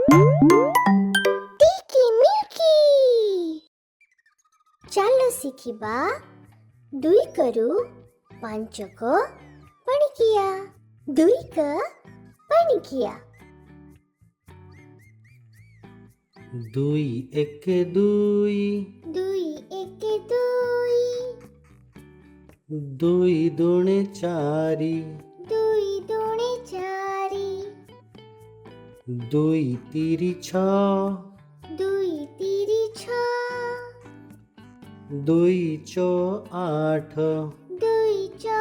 টিকি মিল্কি ଚାଲ ଶିଖିବା 2 କରୁ 5 କ ପଣିକିଆ 2 କ ପଣିକିଆ 2 1 2 2 1 2 2 ଦୁणे 4 2 ଦୁणे 4 2 ତିରି 6 2 ତିରି 6 2 ଚ 8 2 ଚ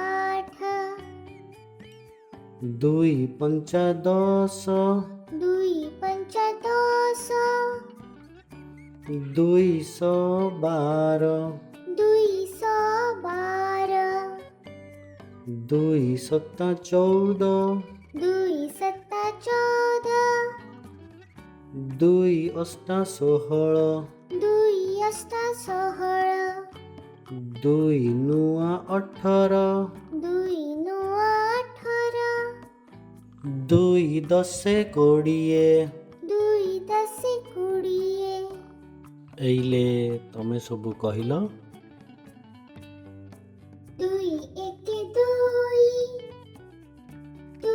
8 2 ପଞ୍ଚା 10 2 ପଞ୍ଚା 10 212 212 2 ସତା 14 2 ସତା 14 2 ଅଷ୍ଟା 16 2 ଅଷ୍ଟା 16 2 ନୂଆ 18 2 ନୂଆ 18 2 10 20 2 10 20 ଏଇଲେ ତମେ ସବୁ କହିଲ 2 1 2 2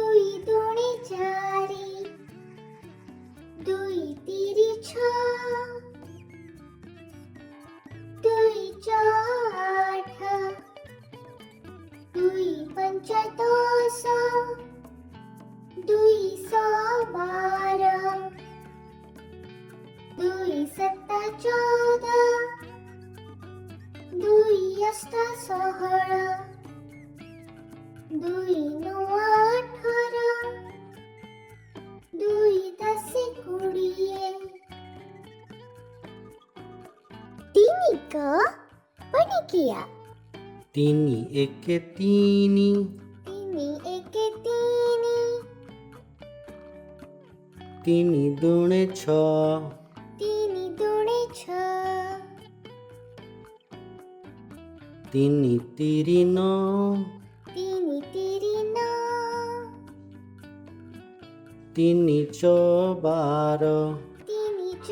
ଦୁणे 4 2 ତିରି 6 2 ଚ 8 2 ପଞ୍ଚା 10 2 12 2 ସତା 14 2 ଅଷ୍ଟା 16 2 ନୂଆ 18 2 10 20 ତିନି କ ପଣିକିଆ 3 1 3 3 1 3 3 ଦୁणे 6 3 ଦୁणे 6 3 ତିରି 9 3 ତିରି 9 3 ଚ 12 3 ଚ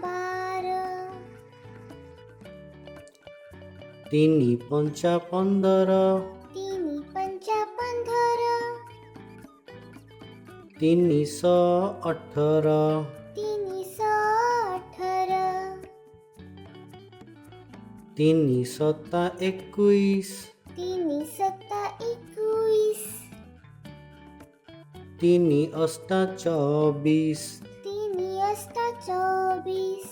12 3 ପଞ୍ଚା 15 3 ପଞ୍ଚା 15 3 18 3 18 3 ସତା 21 3 ସତା 21 3 ଅଷ୍ଟା 24 3 ଅଷ୍ଟା 24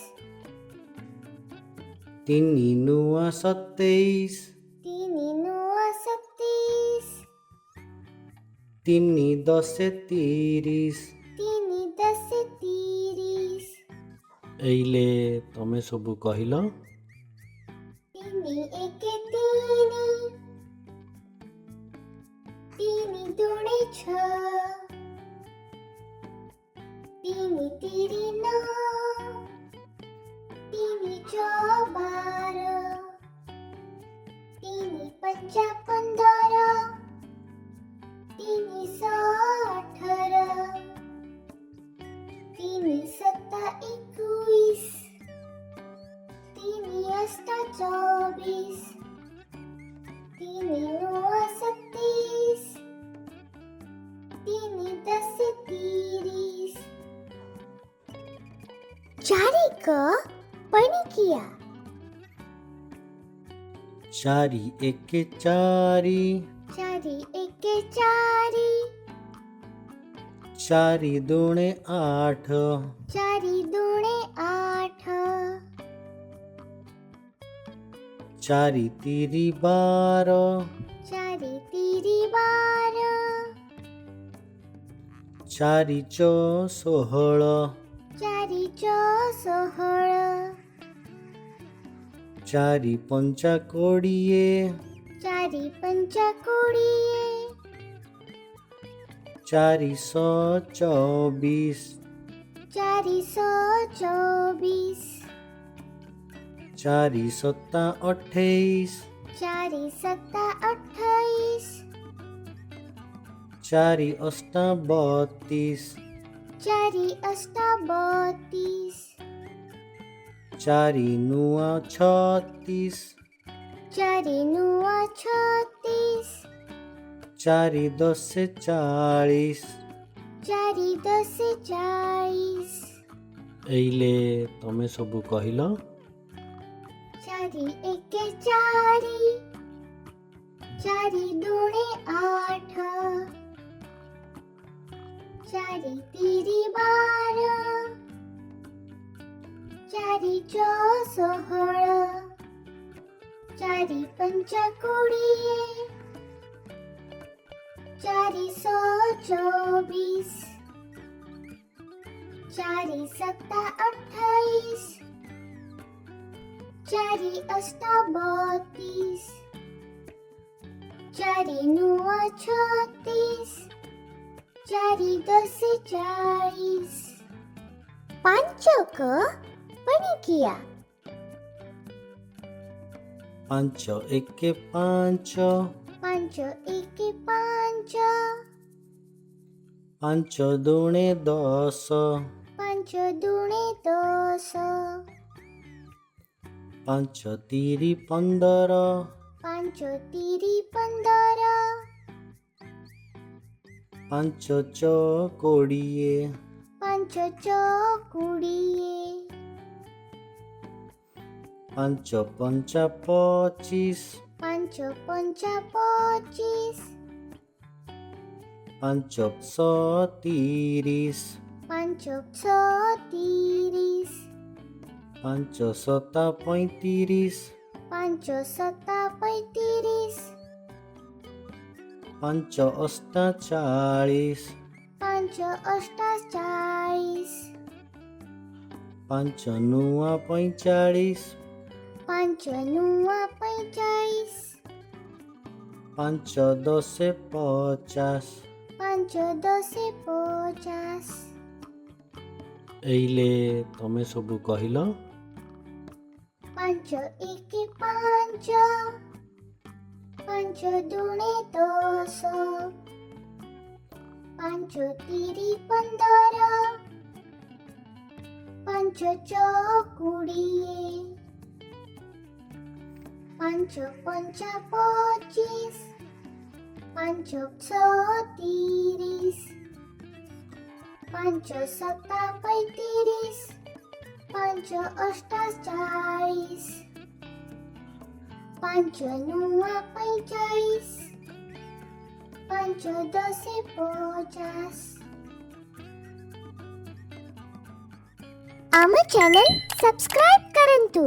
3 ନୂଆ 27 3 ନୂଆ 27 3 10 30 3 10 30 ଏଇଲେ ତମେ ସବୁ କହିଲ 3 1 3 3 ଦୁणे 6 3 ତିରି 9 3 ଚ 12 3 ପଞ୍ଚା 15 3 18 3 ସତା 21 3 ଅଷ୍ଟା 24 3 ନୂଆ 27 3 10 30 ଚାରି କ ପଣିକିଆ 4 1 4 4 1 4 4 ଦୁणे 8 4 ଦୁणे 8 4 ତିରି 12 4 ତିରି 12 4 ଚ 16 4 ଚ 16 4 ପଞ୍ଚା 20 4 ପଞ୍ଚା 20 4 24 4 24 4 ସତା 28 4 ସତା 28 4 ଅଷ୍ଟା 32 चारि अष्टा 32 चारि नुआ 36 चारि नुआ 36 चारि दशे 40 चारि दशे 40 एइले तमे सबु कहिल चारि एके 4 चारि दुणे 8 चारि तिरी 12 चारि चौ 16 चारि पंच 20 चारि सौ 24 चारि सत्ता 28 चारि अष्टा 32 चारि नुआ 36 चारि दशे 40 पांचक पणिकिया 5 एके 5 पांच एके 5 5 दुणे 10 पांच दुणे 10 5 तिरी 15 पांच तिरी 15 5 चौ 20 पांच चौ 20 5 पंचा 25 पांच पंचा 25 5 सौ 30 पांच सौ 30 5 सत्ता 35 पांच सत्ता 35 5 अष्टा 40 पांच अष्टा 40 5 नुआ 45 पांच नुआ 45 5 दशे 50 पांच दशे 50 एइले तमे सबु कहिल पांच एके 5 पांच दुणे 10 पांच तिरी 15 पांच चौ 20 पांच पंचा 25 पांच सौ 30 पांच सत्ता 35 पांच अष्टा 40 पांच नुआ 45 पांच दशे 50 आम चॅनल सब्स्क्राइब करंतु।